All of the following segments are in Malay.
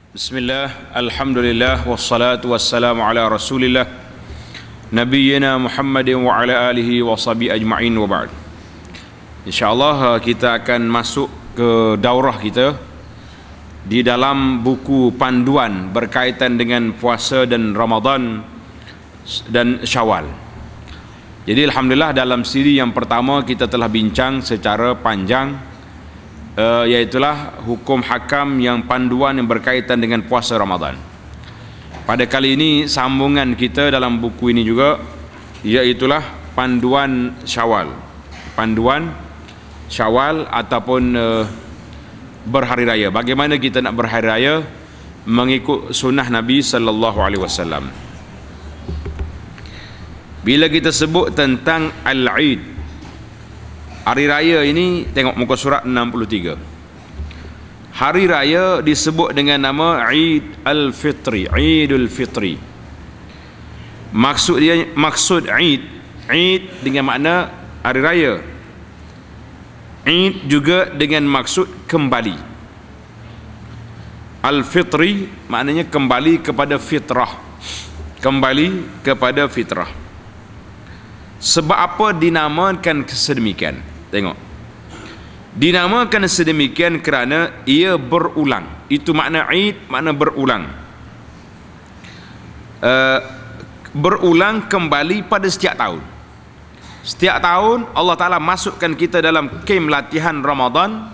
Bismillah, alhamdulillah, wassalatu wassalamu ala rasulillah Nabiyyina Muhammadin wa ala alihi wa sahbihi ajma'in wa ba'd. InsyaAllah kita akan masuk ke daurah kita di dalam buku panduan berkaitan dengan puasa dan Ramadan dan Syawal. Jadi alhamdulillah dalam siri yang pertama kita telah bincang secara panjang iaitulah hukum hakam yang panduan yang berkaitan dengan puasa Ramadan. Pada kali ini sambungan kita dalam buku ini juga iaitulah panduan Syawal. Panduan Syawal ataupun berhari raya. Bagaimana kita nak berhari raya mengikut sunnah Nabi sallallahu alaihi wasallam. Bila kita sebut tentang Al-Eid, hari raya ini, tengok muka surat 63. Hari raya disebut dengan nama Eid Al-Fitri, Eidul Fitri. Maksud Eid dengan makna hari raya. Eid juga dengan maksud kembali. Al-Fitri maknanya kembali kepada fitrah. Kembali kepada fitrah. Sebab apa dinamakan sedemikian? Tengok, dinamakan sedemikian kerana ia berulang. Itu makna Eid, makna berulang. Berulang kembali pada setiap tahun. Setiap tahun Allah Ta'ala masukkan kita dalam kem latihan Ramadan.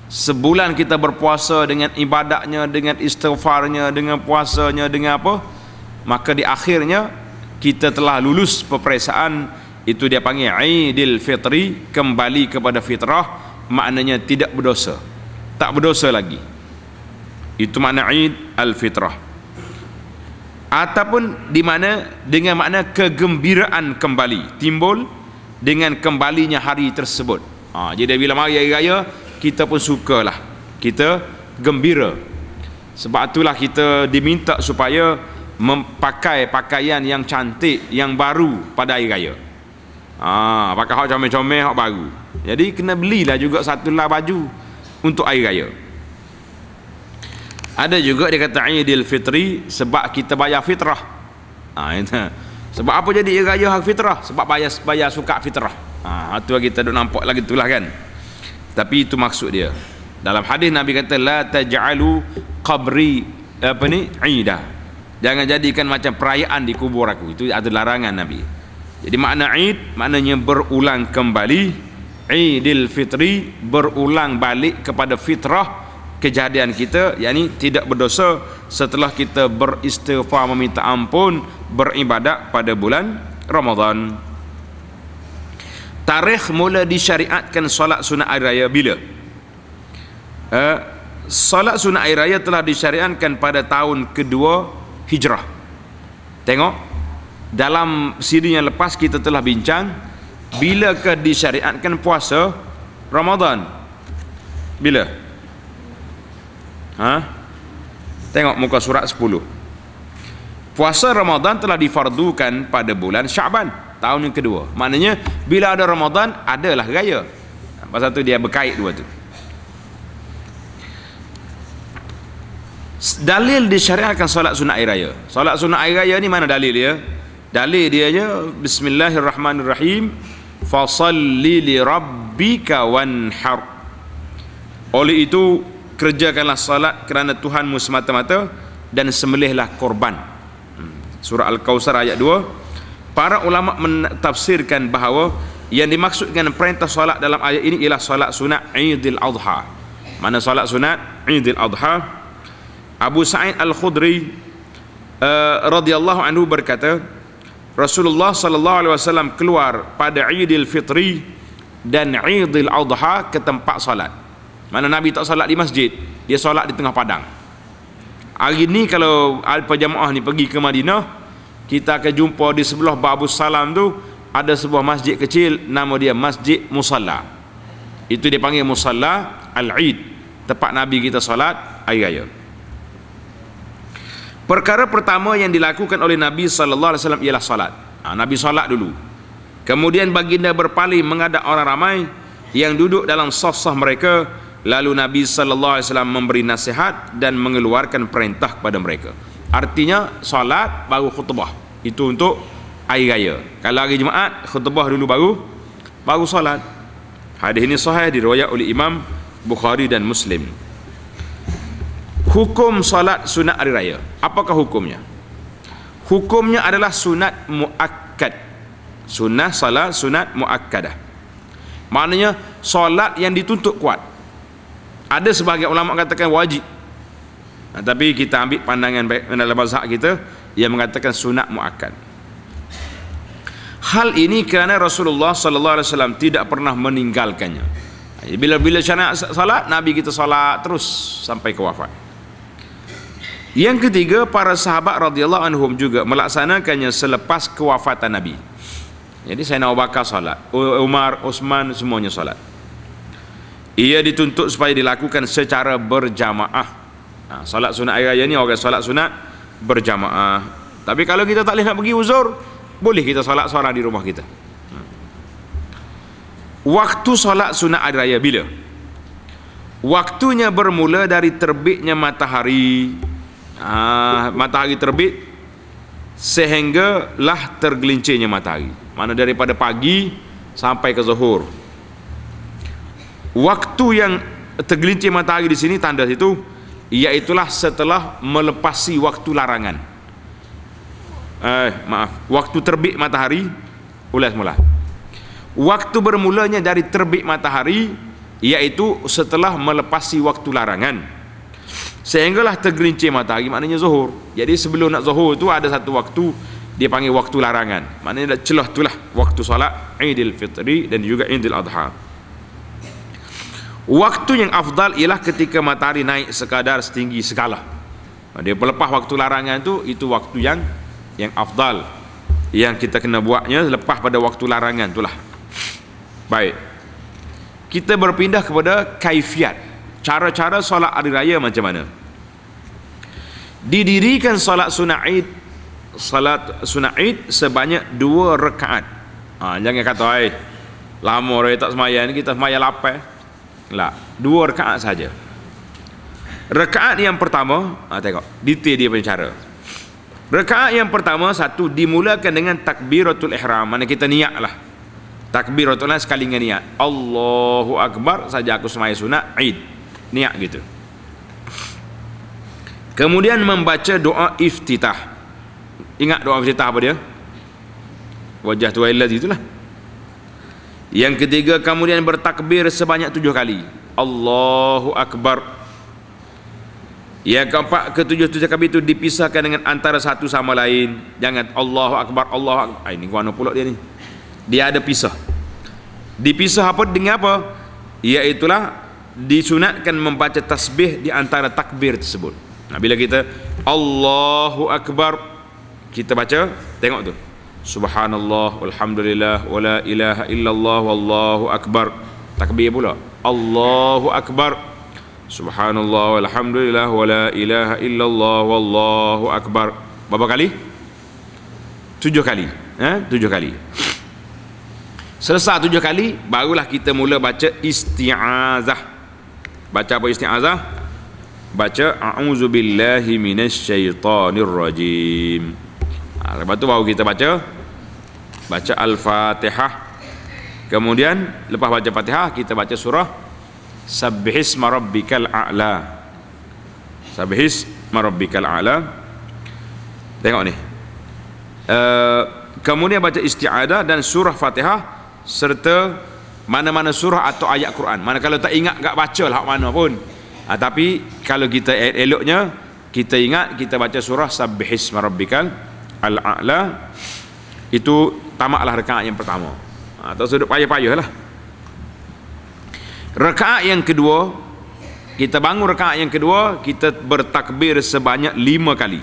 Sebulan kita berpuasa dengan ibadahnya, dengan istighfarnya, dengan puasanya, dengan apa, maka di akhirnya kita telah lulus peperiksaan. Itu dia panggil Aidil Fitri, kembali kepada fitrah, maknanya tidak berdosa, tak berdosa lagi. Itu makna Aid Al-Fitrah. Ataupun di mana dengan makna kegembiraan kembali, timbul dengan kembalinya hari tersebut. Jadi bila mari hari raya, kita pun sukalah, kita gembira. Sebab itulah kita diminta supaya memakai pakaian yang cantik, yang baru pada hari raya. Pakai hak comel-comel, hak baru. Jadi kena belilah juga satu lah baju untuk hari raya. Ada juga dia kata Aidil Fitri sebab kita bayar fitrah. Sebab apa jadi hari raya hak fitrah? Sebab bayar suka fitrah. Itu kita duk nampak lagi itulah kan. Tapi itu maksud dia. Dalam hadis Nabi kata la taj'alu qabri aidah. Jangan jadikan macam perayaan di kubur aku. Itu ada larangan Nabi. Jadi makna Eid maknanya berulang kembali. Eidil Fitri berulang balik kepada fitrah kejadian kita, yakni tidak berdosa setelah kita beristighfar, meminta ampun, beribadat pada bulan Ramadan. Tarikh mula disyariatkan solat sunat hari raya bila? Solat sunat hari raya telah disyariatkan pada tahun kedua Hijrah. Tengok, dalam siri yang lepas kita telah bincang bilakah disyariatkan puasa Ramadan. Bila? Tengok muka surat 10. Puasa Ramadan telah difardukan pada bulan Syaban, tahun yang kedua. Maknanya bila ada Ramadan, adalah raya. Pasal tu dia berkait dua tu. Dalil disyariatkan solat sunat hari raya. Solat sunat hari raya ni mana dalil dia? Dalil dia je Bismillahirrahmanirrahim, fasalli li rabbika wanhar. Oleh itu kerjakanlah salat kerana Tuhanmu semata-mata dan sembelihlah korban. Surah Al-Kautsar ayat 2. Para ulama mentafsirkan bahawa yang dimaksudkan perintah salat dalam ayat ini ialah salat sunat Aidil Adha. Mana salat sunat Aidil Adha? Abu Sa'id Al-Khudri radhiyallahu anhu berkata, Rasulullah sallallahu alaihi wasallam keluar pada Aidil Fitri dan Aidil Adha ke tempat salat. Mana Nabi tak salat di masjid, dia salat di tengah padang. Hari ni kalau al-jamaah ni pergi ke Madinah, kita akan jumpa di sebelah Babus Salam tu ada sebuah masjid kecil, nama dia Masjid Musalla. Itu dia panggil Musalla Al-Eid, tempat Nabi kita salat hari raya. Perkara pertama yang dilakukan oleh Nabi sallallahu alaihi wasallam ialah salat. Nabi salat dulu. Kemudian baginda berpaling menghadap orang ramai yang duduk dalam saf-saf mereka Lalu Nabi sallallahu alaihi wasallam memberi nasihat dan mengeluarkan perintah kepada mereka. Artinya solat baru khutbah. Itu untuk hari raya. Kalau hari Jumaat khutbah dulu baru solat. Hadis ini sahih diriwayat oleh Imam Bukhari dan Muslim. Hukum solat sunat hari raya. Apakah hukumnya? Hukumnya adalah sunat muakkad. Salat sunat muakkadah. Maknanya solat yang dituntut kuat. Ada sebagian ulama katakan wajib. Tapi kita ambil pandangan baik dalam mazhab kita yang mengatakan sunat muakkad. Hal ini kerana Rasulullah sallallahu alaihi wasallam tidak pernah meninggalkannya. Bila syariat salat, Nabi kita salat terus sampai ke wafat. Yang ketiga, para sahabat radhiyallahu anhum juga melaksanakannya selepas kewafatan Nabi. Jadi Sayyidina Abu Bakar salat, Umar, Utsman semuanya salat. Ia dituntut supaya dilakukan secara berjamaah. Salat sunat hari raya ni orang salat sunat berjamaah. Tapi kalau kita tak boleh nak pergi uzur, boleh kita salat seorang di rumah kita. Waktu salat sunat hari raya bila? Waktunya bermula dari terbitnya matahari. Matahari terbit sehinggalah tergelincirnya matahari. Mana daripada pagi sampai ke zuhur. Waktu yang tergelincir matahari di sini tanda itu iaitulah setelah melepasi waktu larangan. Waktu terbit matahari ulas mula. Waktu bermulanya dari terbit matahari iaitu setelah melepasi waktu larangan. Sehinggalah tergelincir matahari, maknanya zuhur. Jadi sebelum nak zuhur tu ada satu waktu dia panggil waktu larangan. Maknanya celah itulah waktu solat Idul Fitri dan juga Idul Adha. Waktu yang afdal ialah ketika matahari naik sekadar setinggi segala. Dia pelepah waktu larangan tu, itu waktu yang afdal yang kita kena buatnya lepas pada waktu larangan itulah. Baik. Kita berpindah kepada kaifiat. Cara-cara solat hari raya macam mana? Didirikan solat sunat Id sebanyak 2 rakaat. Jangan kata lama orang tak sembahyang, kita sembahyang 8. Lah, 2 rakaat saja. Rakaat yang pertama, tengok detail dia punya cara. Rakaat yang pertama satu dimulakan dengan takbiratul ihram. Mana kita niatlah. Takbiratul ihram sekali dengan niat. Allahu Akbar saja aku sembahyang sunat Id. Niat gitu. Kemudian membaca doa iftitah. Ingat doa iftitah apa dia? Wajah tu ilazi itulah. Yang ketiga, kemudian bertakbir sebanyak 7 kali. Allahu Akbar. Yang keempat, ketujuh takbir itu dipisahkan dengan antara satu sama lain. Jangan Allahu Akbar, Allahu Akbar. Ini guano pula dia ni. Dia ada pisah. Dipisah apa dengan apa? Iaitulah disunatkan membaca tasbih di antara takbir tersebut. Bila kita Allahu Akbar, kita baca, tengok tu. Subhanallah, walhamdulillah, wala ilaha illallah, wallahu akbar. Takbir pula. Allahu Akbar. Subhanallah, walhamdulillah, wala ilaha illallah, wallahu akbar. Berapa kali? 7 kali. 7 kali. Selesai 7 kali, barulah kita mula baca isti'azah. Baca apa isti'azah? Baca a'udzubillahi minasyaitonirrajim. Lepas tu baru kita baca Al-Fatihah. Kemudian lepas baca Fatihah kita baca surah Sabbihisma rabbikal a'la. Sabbihisma rabbikal a'la. Tengok ni. Kemudian baca isti'adah dan surah Fatihah serta mana-mana surah atau ayat Quran. Mana kalau tak ingat tak baca lah mana pun. Tapi kalau kita eloknya kita ingat, kita baca surah Sabbihisma rabbikal al-a'la. Itu tamatlah rakaat yang pertama. Tak sudut payah-payah lah. Rakaat yang kedua, kita bangun rakaat yang kedua, kita bertakbir sebanyak 5 kali.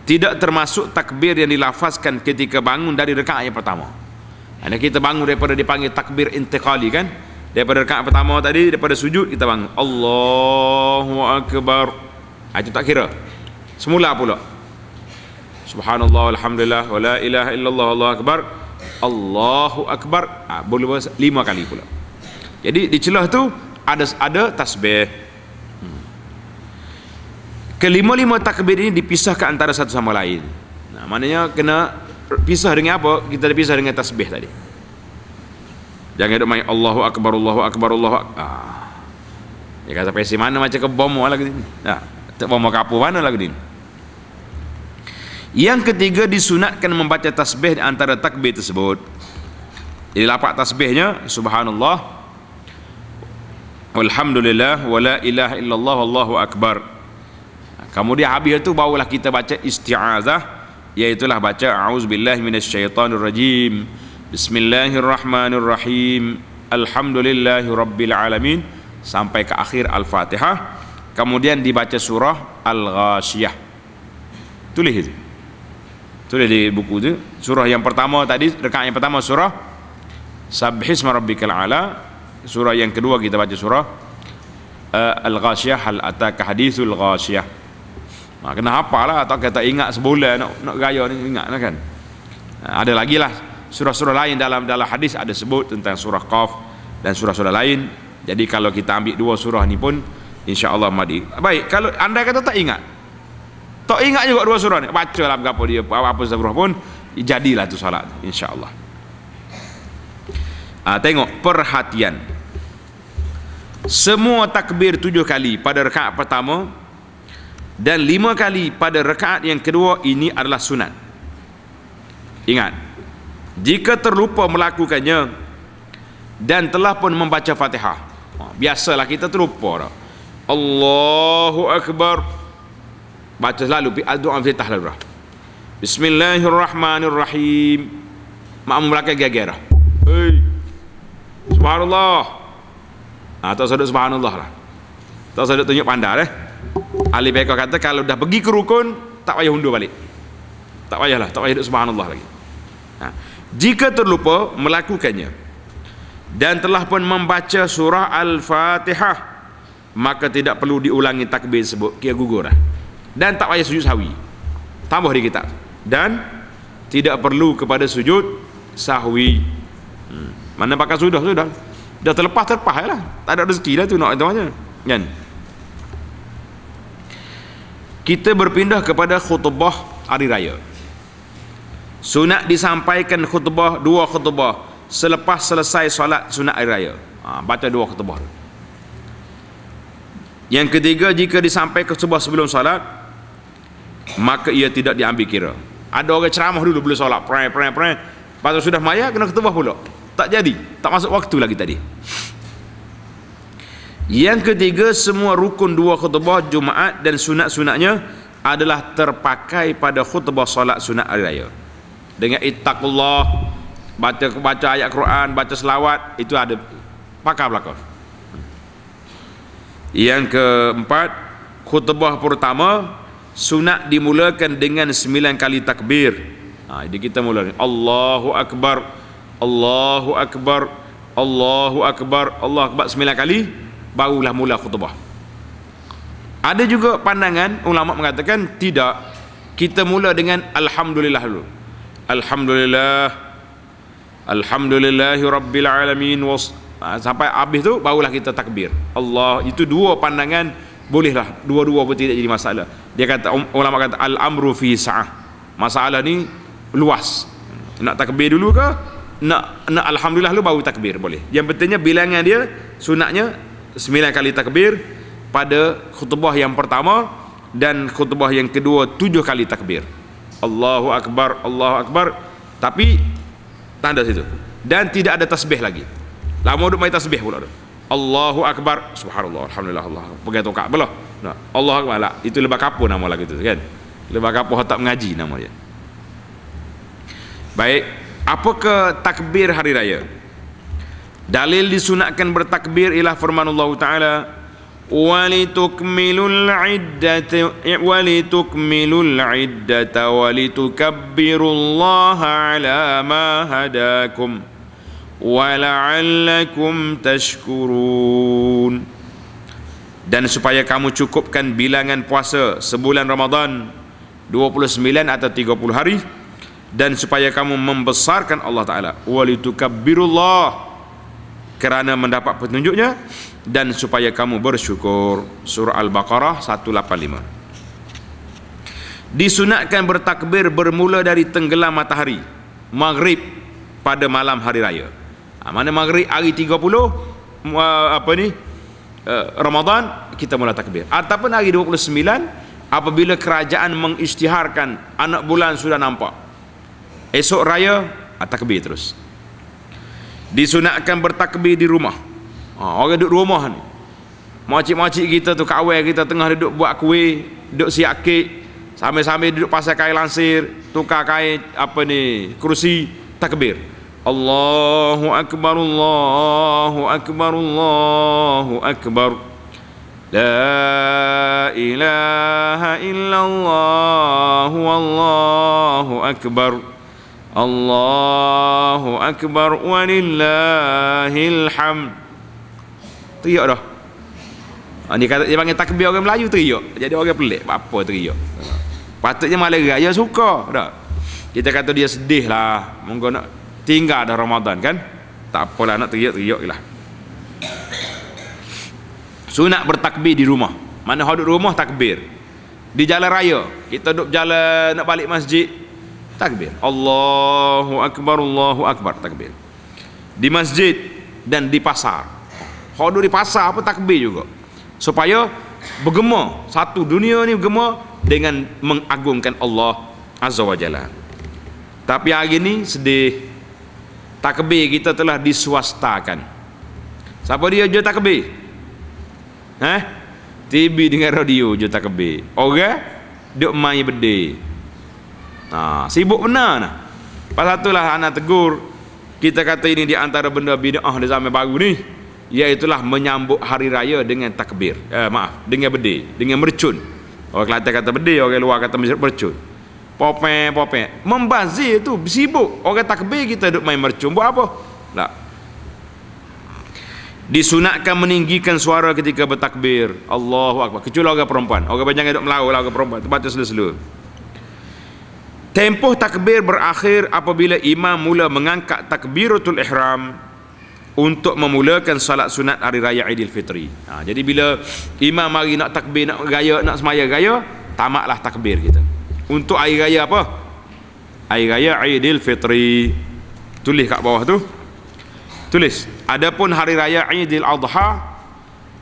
Tidak termasuk takbir yang dilafazkan ketika bangun dari rakaat yang pertama. Ada kita bangun daripada dipanggil takbir intiqali kan? Daripada rakaat pertama tadi, daripada sujud kita bangun Allahu Akbar. Itu tak kira. Semula pula. Subhanallah, alhamdulillah, wala ilaha illallah, Allahu Akbar. Allahu Akbar. Boleh 5 kali pula. Jadi di celah tu ada tasbih. Kelima-lima takbir ini dipisahkan antara satu sama lain. Nah, maknanya kena pisah dengan apa? Kita dipisah dengan tasbih tadi. Jangan duk main Allahu akbar, Allahu akbar, Allahu akbar. Ya kata pesi mana macam ke bom lagi ni. Nah, tak bom kapu mana lagi ni. Yang ketiga, disunatkan membaca tasbih di antara takbir tersebut. Jadi lapak tasbihnya subhanallah, walhamdulillah, wala ilaha illallah, wallahu akbar. Kemudian habis itu barulah kita baca isti'azah, iaitulah baca a'udzubillahi minasyaitonir rajim, bismillahirrahmanirrahim, alhamdulillahi rabbil alamin, sampai ke akhir al-Fatihah. Kemudian dibaca surah Al-Ghasyiyah. Tulis itu, tulis di buku itu. Surah yang pertama tadi, rakaat yang pertama surah Sabbihisma rabbikal a'la. Surah yang kedua kita baca surah Al-Ghasyiyah, hal ataka hadithul Ghasyiyah. Kena hafal lah, atau kita ingat sebulan nak gaya ni, ingat lah kan. Ada lagi lah surah-surah lain dalam hadis ada sebut tentang surah Qaf dan surah-surah lain. Jadi kalau kita ambil dua surah ni pun insya-Allah madi. Baik, kalau anda kata tak ingat juga dua surah ni, baca lah berapa dia, apa surah pun jadilah tu salat insya-Allah. Tengok perhatian, semua takbir 7 kali pada rakaat pertama dan 5 kali pada rakaat yang kedua ini adalah sunat. Ingat, jika terlupa melakukannya dan telah pun membaca Fatihah, biasalah kita terlupa dah. Allahu akbar, baca selalu doa Iftitah lalu. Bismillahirrahmanirrahim, makmum belakang geger. Hei, subhanallah. Tak sedut subhanallah lah, tak sedut tunjuk pandai ahli mereka kata kalau dah pergi ke rukun tak payah undur balik, tak payahlah, tak payah duduk subhanallah lagi. Jika terlupa melakukannya dan telah pun membaca surah Al-Fatihah, maka tidak perlu diulangi takbir tersebut, kira gugur dah. Dan tak payah sujud sahwi, tambah di kitab, dan tidak perlu kepada sujud sahwi. Mana pakai sudah terlepas lah, tak ada rezeki lah tu nak namanya kan. Kita berpindah kepada khutbah hari raya. Sunat disampaikan khutbah, 2 khutbah selepas selesai solat sunat hari raya. Baca 2 khutbah. Yang ketiga, jika disampaikan khutbah sebelum solat, maka ia tidak diambil kira. Ada orang ceramah dulu belum solat, pray. Lepas sudah maya kena khutbah pula. Tak jadi, tak masuk waktu lagi tadi. Yang ketiga, semua rukun 2 khutbah Jumaat dan sunat-sunatnya adalah terpakai pada khutbah solat sunat hari raya. Dengan ittaqullah, baca ayat Quran, baca selawat, itu ada pakai belakang. Yang keempat, khutbah pertama sunat dimulakan dengan 9 kali takbir. Jadi kita mula Allahu akbar, Allahu akbar, Allahu akbar, Allahu akbar 9 kali, barulah mula khutbah. Ada juga pandangan ulama mengatakan tidak, kita mula dengan alhamdulillah dulu. Alhamdulillah, alhamdulillahi rabbil alamin, sampai habis tu barulah kita takbir. Allah, itu 2 pandangan, bolehlah dua-dua pun tidak jadi masalah. Dia kata, ulama kata al-amru fi sa'ah, masalah ni luas. Nak takbir dulu ke nak alhamdulillah dulu baru takbir, boleh. Yang pentingnya bilangan dia sunatnya 9 kali takbir pada khutbah yang pertama, dan khutbah yang kedua 7 kali takbir. Allahu akbar, Allahu akbar, tapi tanda situ, dan tidak ada tasbih lagi. Lama duk main tasbih pula tu. Allahu akbar, subhanallah, alhamdulillah, Allah pegang tongkat belah. Nah, Allahu akbar lah, itu lebah kapur nama lagi tu kan. Lebah kapur tak mengaji nama dia. Baik, apakah takbir hari raya? Dalil disunatkan bertakbir ialah firman Allah Ta'ala, walitukmilul iddata walitukabbirullaha ala ma hadakum wa la'allakum tashkurun. Dan supaya kamu cukupkan bilangan puasa sebulan Ramadan 29 atau 30 hari, dan supaya kamu membesarkan Allah Ta'ala, walitukabbirullah, kerana mendapat petunjuknya dan supaya kamu bersyukur. Surah Al-Baqarah 185. Disunatkan bertakbir bermula dari tenggelam matahari maghrib pada malam hari raya. Mana maghrib hari 30 Ramadan, kita mula takbir. Ataupun hari 29 apabila kerajaan mengisytiharkan anak bulan sudah nampak, esok raya takbir terus. Disunatkan bertakbir di rumah. Orang duduk rumah ni, makcik-makcik kita tu, kawan kita tengah duduk buat kuih, duduk siap kek, sambil-sambil duduk pasal kain lansir, tukar kain kursi, takbir. Allahu Akbar, Allahu Akbar, Allahu Akbar. La ilaha illallah, Wallahu Akbar. Allahu Akbar walillahil hamd. Teriak dah. Dia panggil takbir orang Melayu, teriak. Jadi orang pelik, apa teriak? Patutnya malam raya suka dah. Kita kata dia sedih lah, monggo nak tinggal dah Ramadan kan. Tak apalah, nak teriak-teriak lah. Sunat bertakbir di rumah. Mana duduk rumah takbir. Di jalan raya, kita duduk jalan nak balik masjid, takbir. Allahu Akbar, Allahu Akbar, takbir. Di masjid dan di pasar. Kalau duduk di pasar apa takbir juga. Supaya bergema, satu dunia ni bergema dengan mengagungkan Allah Azza wa Jalla. Tapi hari ni sedih, takbir kita telah diswastakan. Siapa dia je takbir? TV dengan radio je takbir. Orang duk main bedil. Sibuk benar nah. Pasal itulah anak tegur, kita kata ini di antara benda bid'ah di zaman baru ni, iaitulah menyambut hari raya dengan takbir. Dengan bedil, dengan mercun. Orang Kelantan kata bedil, orang luar kata mercun. Popeng. Membazir tu, sibuk. Orang takbir, kita duk main mercun. Buat apa? Tak. Disunatkan meninggikan suara ketika bertakbir. Allahu Akbar. Kecuali orang perempuan. Orang banyak duk melaut lah, orang perempuan. Tempat tu selu-selu. Tempoh takbir berakhir apabila imam mula mengangkat takbiratul ihram untuk memulakan salat sunat hari raya Aidilfitri. Jadi bila imam mari nak takbir, nak raya, nak semaya raya, tamatlah takbir kita. Untuk hari raya apa? Hari raya Aidilfitri. Tulis kat bawah tu. Tulis. Adapun hari raya Aidil Adha,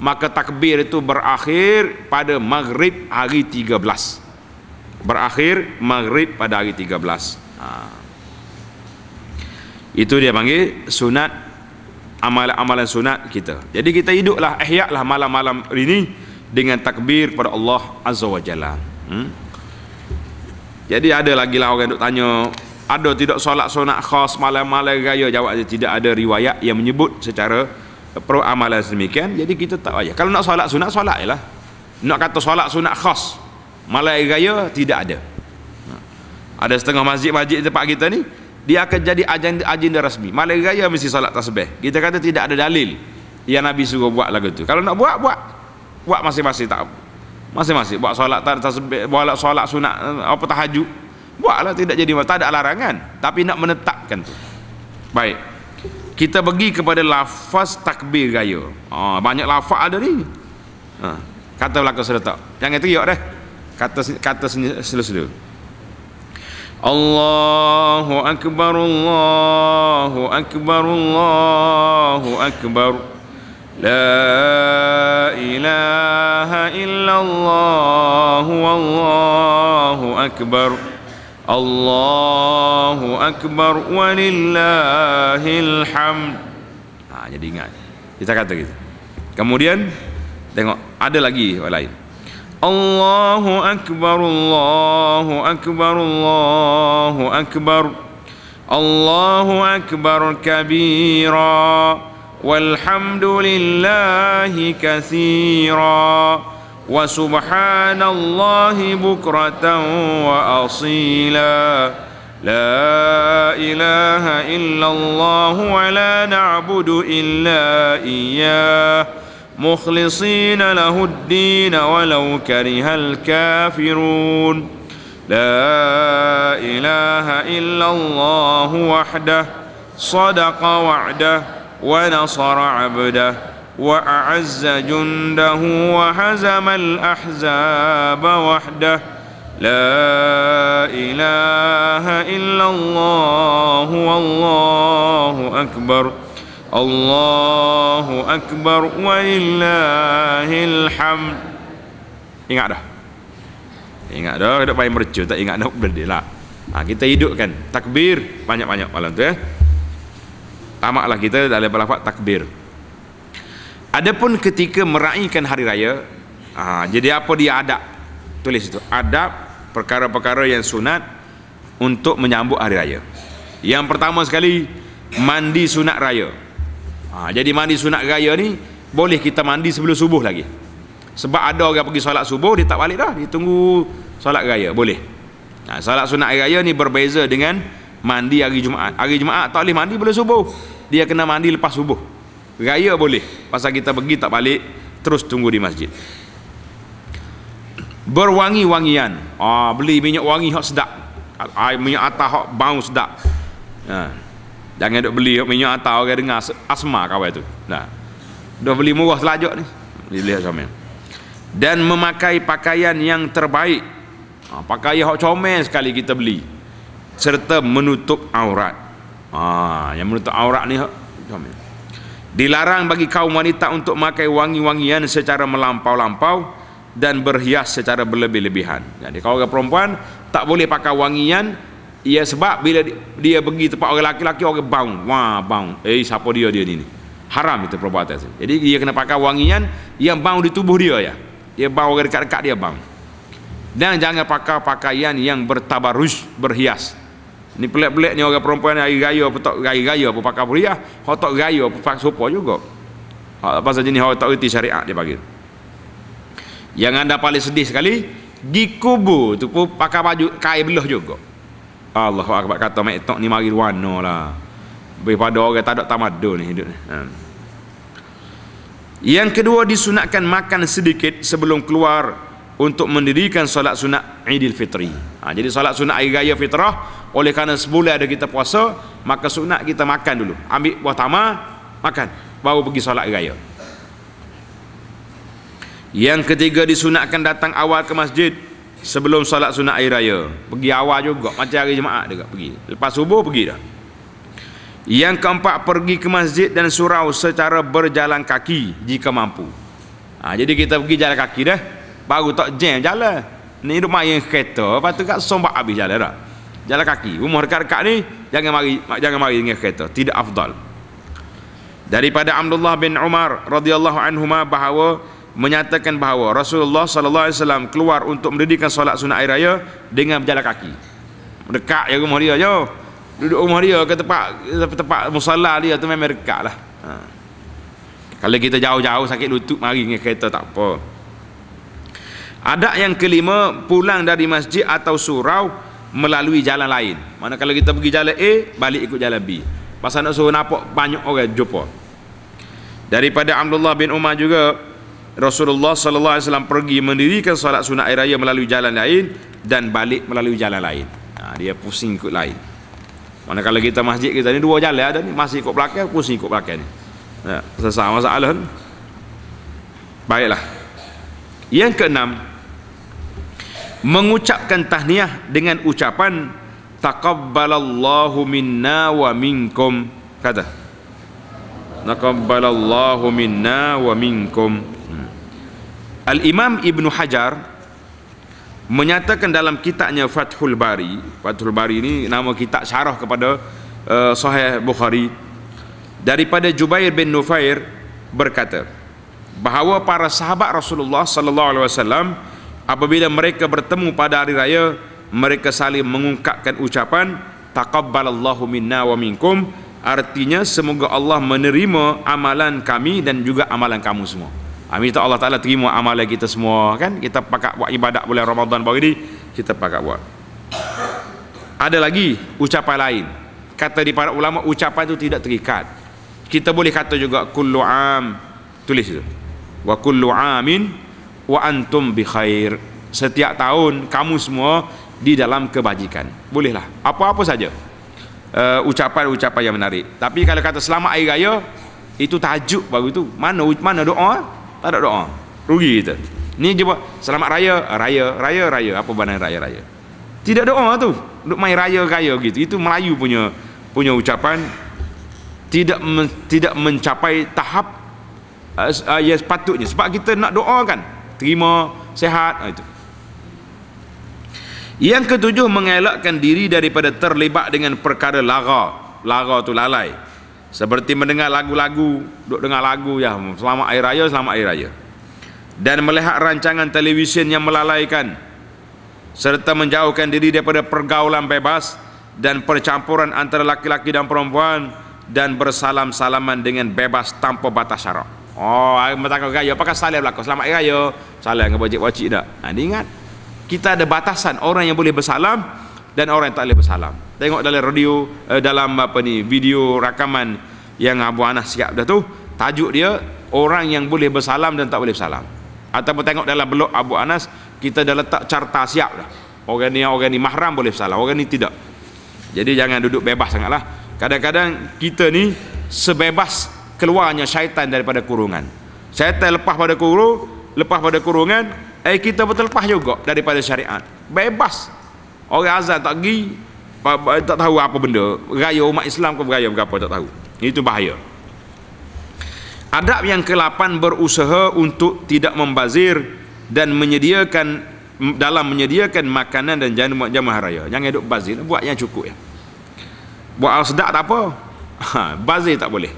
maka takbir itu berakhir pada maghrib hari 13. Berakhir maghrib pada hari 13. Itu dia panggil sunat, amalan-amalan sunat kita. Jadi kita hiduplah, ihya' malam-malam ini dengan takbir pada Allah Azza wa Jalla. Jadi ada lagi lah orang duk tanya, ada tidak solat sunat khas malam-malam raya? Jawab dia, tidak ada riwayat yang menyebut secara amalan sedemikian. Jadi kita tak payah. Kalau nak solat sunat, solat je lah. Nak kata solat sunat khas malam raya, tidak ada. Ada setengah masjid-masjid tempat kita ni, dia akan jadi agenda rasmi. Malam raya mesti solat tasbih. Kita kata tidak ada dalil yang Nabi suruh buat lagu tu. Kalau nak buat masing-masing, tak masing-masing buat solat tasbih, buat solat sunat apa tahajud, buatlah, tidak jadi, tak ada larangan. Tapi nak menetapkan tu. Baik, kita pergi kepada lafaz takbir raya. Banyak lafaz ada ni. Kata belakang serta, jangan teriak dah. Kata selu-selu. Allahu Akbar, Allahu Akbar, Allahu Akbar. La ilaha illallah, Wallahu Akbar. Allahu Akbar walillahil hamd. Jadi ingat, kita kata gitu. Kemudian tengok, ada lagi yang lain. Allahu Akbar, Allahu Akbar, Allahu Akbar. Allahu Akbar kabira, walhamdulillahi katsira, wa subhanallahi bukratan wa asila. La ilaha illallah wa la na'budu illa iyyah مخلصين له الدين ولو كره الكافرون. لا إله إلا الله وحده صدق وعده ونصر عبده وأعز جنده وهزم الأحزاب وحده لا إله إلا الله والله أكبر الله أكبر ولله الحمد. Ingat dah? Ingat dah, tak payah mercu, tak ingat dah benda lah. Kita hidupkan takbir banyak-banyak malam tu ya. Tamaklah kita dalam lafaz takbir. Adapun ketika meraihkan hari raya, jadi apa dia adab? Tulis itu, adab perkara-perkara yang sunat untuk menyambut hari raya. Yang pertama sekali, mandi sunat raya. Jadi mandi sunat raya ni boleh kita mandi sebelum subuh lagi. Sebab ada orang pergi solat subuh, dia tak balik dah, dia tunggu solat raya, boleh. Solat sunat hari raya ni berbeza dengan mandi hari Jumaat. Hari Jumaat tak boleh mandi belum subuh, dia kena mandi lepas subuh. Raya boleh, pasal kita pergi tak balik, terus tunggu di masjid. Berwangi-wangian, beli minyak wangi hak sedap, minyak atas hak bau sedap. Jangan duk beli minyak atas orang dengar asma kawan tu. Dah beli murah selajak ni, lihat sama. Dan memakai pakaian yang terbaik, pakaian hak comel sekali kita beli, serta menutup aurat. Yang menutup aurat ni hak comel. Dilarang bagi kaum wanita untuk memakai wangi-wangian secara melampau-lampau dan berhias secara berlebih-lebihan. Jadi kalau orang perempuan tak boleh pakai wangian, ia sebab bila dia pergi tempat orang laki-laki, orang bau, bau, siapa dia ni, haram itu perbuatan itu. Jadi dia kena pakai wangian yang bau di tubuh dia ya. Dia bau orang dekat-dekat dia bau. Dan jangan pakai pakaian yang bertabarruj, berhias. Ni pelik-pelik ni orang perempuan hari raya apa pakai berhias, hak tak raya apa pakai sopa juga. Pasal jenis hak tak reti syariat dia bagi. Yang anda paling sedih sekali, gi kubur tu pun pakai baju kain belah juga. Allahu akbar, kata mak tok ni mari warna lah. Daripada orang tak ada tamadun ni hidup ni. Yang kedua, disunatkan makan sedikit sebelum keluar untuk mendirikan solat sunat Idul Fitri. Jadi solat sunat hari raya fitrah, oleh kerana sebulan ada kita puasa, maka sunat kita makan dulu. Ambil buah tamar, makan, baru pergi solat hari raya. Yang ketiga, disunatkan datang awal ke masjid sebelum solat sunat hari raya. Pergi awal juga, macam hari Jumaat juga pergi. Lepas subuh pergi dah. Yang keempat, pergi ke masjid dan surau secara berjalan kaki jika mampu. Jadi kita pergi jalan kaki dah, baru tak jam jalan. Ni duk main kereta, lepas tu kat sombak habis jalan dah. Jalan kaki, rumah dekat-dekat ni jangan mari dengan kereta, tidak afdal. Daripada Abdullah bin Umar radhiyallahu anhuma menyatakan bahawa Rasulullah sallallahu alaihi wasallam keluar untuk mendirikan solat sunat hari raya dengan berjalan kaki. Dekat je rumah dia je. Duduk rumah dia ke tempat musalla dia tu memang dekat lah. Kalau kita jauh-jauh sakit lutut mari dengan kereta tak apa. Adab yang kelima, pulang dari masjid atau surau melalui jalan lain. Mana kalau kita pergi jalan A, balik ikut jalan B. Pasal nak suruh nampak banyak orang jumpa. Daripada Abdullah bin Umar juga, Rasulullah sallallahu alaihi wasallam pergi mendirikan solat sunat hari raya melalui jalan lain dan balik melalui jalan lain. Dia pusing ikut lain. Mana kalau kita masjid kita ni dua jalan ada ni, masih ikut belakang, pusing ikut belakang ni. Selesai masalah ni. Baiklah. Yang keenam, mengucapkan tahniah dengan ucapan taqabbalallahu minna wa minkum. Kata taqabbalallahu minna wa minkum. Al-Imam Ibn Hajar menyatakan dalam kitabnya Fathul Bari. Fathul Bari ini nama kitab syarah kepada Sahih Bukhari, daripada Jubair bin Nufair berkata bahawa para sahabat Rasulullah sallallahu alaihi wasallam apabila mereka bertemu pada hari raya, mereka saling mengungkapkan ucapan taqabbalallahu minna wa minkum, artinya semoga Allah menerima amalan kami dan juga amalan kamu semua. Minta Allah Ta'ala terima amalan kita semua, kan? Kita pakat buat ibadat bulan Ramadan baru ini, kita pakat buat. Ada lagi ucapan lain, kata di para ulama, ucapan itu tidak terikat. Kita boleh kata juga kullu am, tulis itu, wa kullu amin wa antum bi khair, setiap tahun kamu semua di dalam kebajikan. Bolehlah apa-apa saja ucapan-ucapan yang menarik. Tapi kalau kata selamat hari raya, Itu tajuk baru itu. Mana doa? Tak ada doa. Rugi kita. Ni je buat selamat raya, raya. Apa bandang raya? Tidak doa tu. Duk main raya gitu. Itu Melayu punya ucapan, tidak mencapai tahap yang sepatutnya. Sebab kita nak doa kan, terima, sehat, itu. Yang ketujuh, mengelakkan diri daripada terlibat dengan perkara lara tu lalai, seperti mendengar lagu-lagu, duk dengar lagu ya, selamat hari raya, dan melihat rancangan televisyen yang melalaikan, serta menjauhkan diri daripada pergaulan bebas dan percampuran antara laki-laki dan perempuan, dan bersalam-salaman dengan bebas tanpa batas syarak. Matang raya pakai salam belaka, selamat hari raya, salam dengan wajib-wajib tak. Dia ingat kita ada batasan orang yang boleh bersalam dan orang yang tak boleh bersalam. Tengok dalam radio, dalam video rakaman yang Abu Anas siap dah tu, tajuk dia orang yang boleh bersalam dan tak boleh bersalam. Ataupun tengok dalam blog Abu Anas, kita dah letak carta siap dah. Orang ni mahram boleh bersalam, orang ni tidak. Jadi jangan duduk bebas sangatlah. Kadang-kadang kita ni sebebas keluarnya syaitan daripada kurungan. Syaitan lepas pada kurungan, kita berterlepas juga daripada syariat. Bebas. Orang azan tak pergi, tak tahu apa benda. Raya umat Islam ke beraya berapa tak tahu. Itu bahaya. Adab yang ke-8, berusaha untuk tidak membazir dan menyediakan makanan dan jamuan raya. Jangan duk bazir, buat yang cukup ya. Buat sedap tak apa. Bazir tak boleh.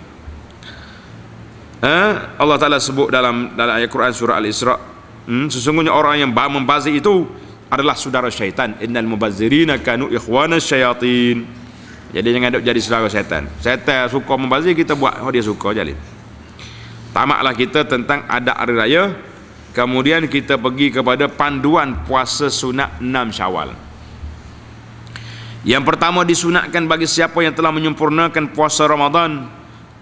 Allah Ta'ala sebut dalam ayat Quran surah Al-Isra, sesungguhnya orang yang membazir itu adalah saudara syaitan. Innal mubazzirina kanu ikhwana syayatin. Jadi jangan jadi saudara syaitan. Syaitan suka membazir, kita buat dia suka jalin. Tamaklah kita tentang adab hari raya. Kemudian kita pergi kepada panduan puasa sunat 6 Syawal. Yang pertama, disunatkan bagi siapa yang telah menyempurnakan puasa Ramadan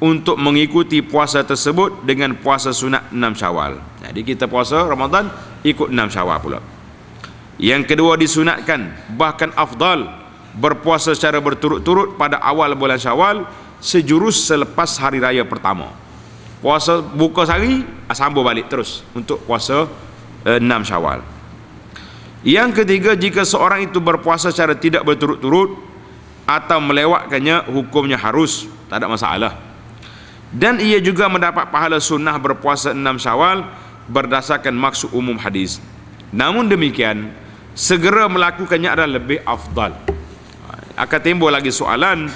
untuk mengikuti puasa tersebut dengan puasa sunat 6 Syawal. Jadi kita puasa Ramadan ikut 6 Syawal pula. Yang kedua, disunatkan bahkan afdal berpuasa secara berturut-turut pada awal bulan Syawal sejurus selepas hari raya pertama. Puasa buka sehari, sambung balik terus untuk puasa 6 Syawal. Yang ketiga, jika seorang itu berpuasa secara tidak berturut-turut atau melewatkannya, hukumnya harus, tak ada masalah. Dan ia juga mendapat pahala sunnah berpuasa 6 Syawal berdasarkan maksud umum hadis. Namun demikian, segera melakukannya adalah lebih afdal. Akan timbul lagi soalan,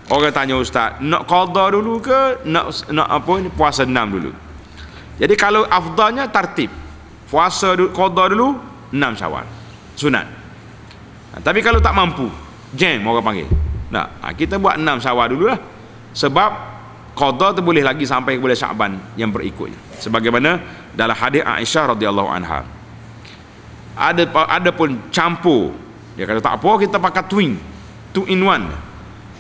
orang tanya ustaz, nak qada dulu ke nak puasa 6 dulu? Jadi kalau afdalnya tartib, puasa qada dulu 6 Syawal sunat. Tapi kalau tak mampu, jam orang panggil, kita buat 6 Syawal dululah, sebab qada tu boleh lagi sampai ke bulan Syaban yang berikutnya, sebagaimana dalam hadis Aisyah radhiyallahu anha. Ada pun campur, dia kata tak apa, kita pakai two in one,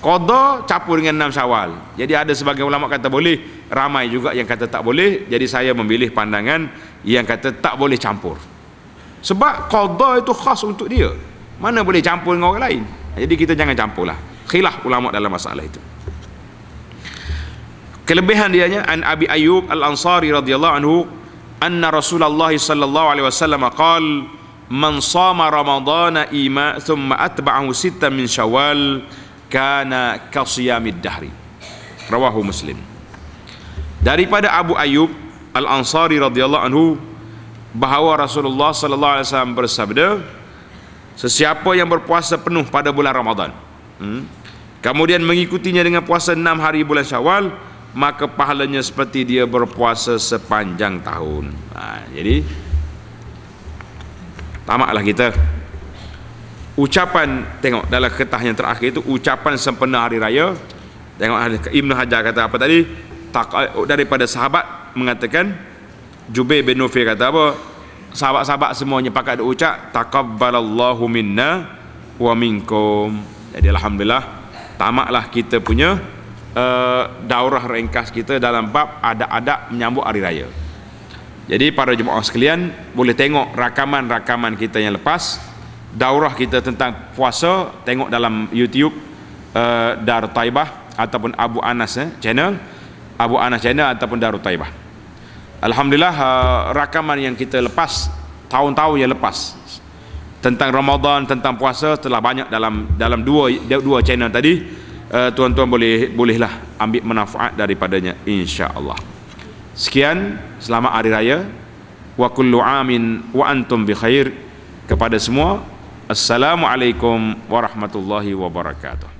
qada campur dengan 6 Syawal. Jadi ada sebagian ulama kata boleh, ramai juga yang kata tak boleh. Jadi saya memilih pandangan yang kata tak boleh campur, sebab qada itu khas untuk dia, mana boleh campur dengan orang lain. Jadi kita jangan campurlah. Khilaf ulama dalam masalah itu. Kelebihan dianya, an Abi Ayyub Al-Ansari radhiyallahu anhu, anna Rasulullah sallallahu alaihi wasallam qala, man shama ramadhana thumma atba'ahu 6 min Syawal kana kasiyamid dahri. Rawahu Muslim. Daripada Abu Ayyub Al-Ansari radhiyallahu anhu, bahawa Rasulullah sallallahu alaihi wasallam bersabda, sesiapa yang berpuasa penuh pada bulan Ramadan, kemudian mengikutinya dengan puasa 6 hari bulan Syawal, maka pahalanya seperti dia berpuasa sepanjang tahun. Jadi tamaklah kita. Ucapan, tengok dalam ketah yang terakhir itu, ucapan sempena hari raya. Tengok Ibn Hajar kata apa tadi, daripada sahabat mengatakan, Jubair bin Nufir kata apa, sahabat-sahabat semuanya pakat ucap taqabbalallahu minna wa minkum. Jadi alhamdulillah, tamaklah kita punya daurah ringkas kita dalam bab adab-adab menyambut hari raya. Jadi para jemaah sekalian, boleh tengok rakaman-rakaman kita yang lepas, daurah kita tentang puasa, tengok dalam YouTube Dar Taibah ataupun Abu Anas channel. Abu Anas Channel ataupun Darut Taibah. Alhamdulillah, rakaman yang kita lepas tahun-tahun yang lepas tentang Ramadan, tentang puasa telah banyak dalam dua channel tadi. Tuan-tuan bolehlah ambil manfaat daripadanya insya-Allah. Sekian, selamat hari raya. Wa kullu amin wa antum bi khair. Kepada semua, assalamualaikum warahmatullahi wabarakatuh.